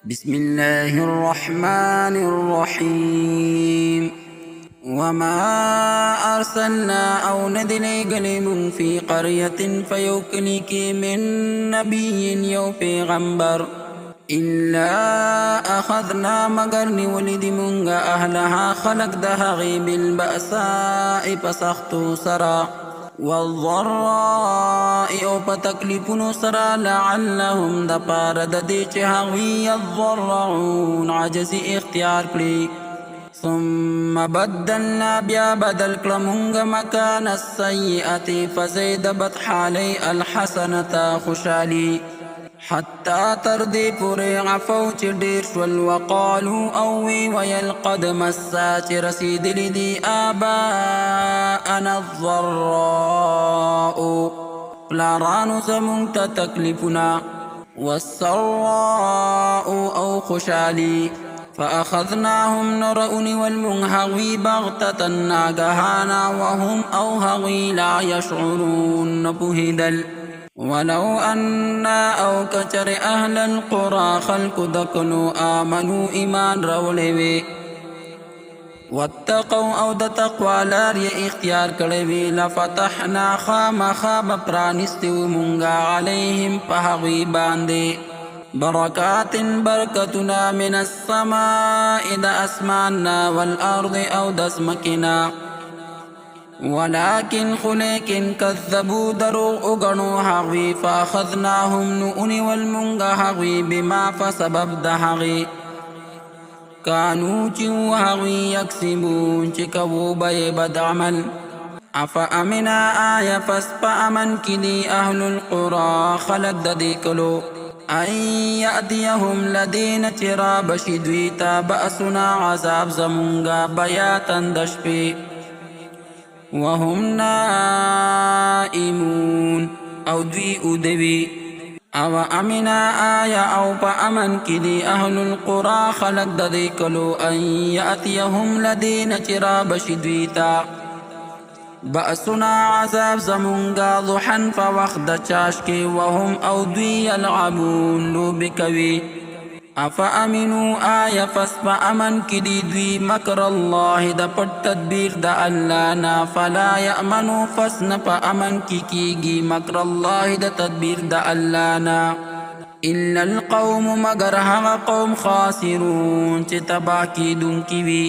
بسم الله الرحمن الرحيم وما أرسلنا أو ندلي قلم في قرية فيوكلك من نبي يو پیغمبر إلا أخذنا مگر ولد منغا أهلها خلق دهغي بالبأساء پسختو سرا والضراء او پتکلیفونو سرا لعلهم دپار ددی چه هغوی يضرعون عجزی اختیار کړي ثم بدلنا بیا بدل کلمونگ مکان السیئة فزید بدحالی الحسنة خوشالی حتى تردي پوری عفو چه دیر شول وقالو اووی ویل قد مسا چه رسید لدی آباءنا الضراء پلارانو زمونگ تا تکلیفنا والسراء او خوشالی فأخذناهم نرؤن والمنهوي بغتة ناقهانا وهم او هوي لا يشعرون نبهدل ولو أنا أو كچر أهل القرى خلق دكنو آمنوا إيمان رولوي واتقوا أو د تقوى لاري اختيار کړوي لفتحنا خام پرانستو مونږه عليهم پهغوي باندې بركات بركتنا من السماء د اسماننا والأرض أو د ځمکنا ولكن خليكن كذبوا دروغ اغنو هغوی فاخذناهم نؤني والمنغا هغوی بما فسبب دهغي كانوا چو هغوی يكسبون چکو بي بد عمل افامنا آية فسپا امن كدي اهل القرى خلق ددي کلو ان يأتيهم لدين چرا بشدويتا بأسنا عذاب زمونغا بياتا دشپي وهم نائمون او دوی ادوی او امنا آیا او پا امن کدی اهل القرى خلق ددی کلو ان یأتیهم لدین چرا بشدویتا بأسنا عذاب زمونگا ضحن فوقت چاشکی وهم او دوی یلعبون لوبکوی افامنوا آیا فسب امن کدی دوی مکر الله د پټ تدبیر د الله نا فلا یامنوا فسن په امن کیږي مکر الله د تدبیر د الله نا الا القوم مگر هغه قوم خاسرون چې تبا کیدونکي وي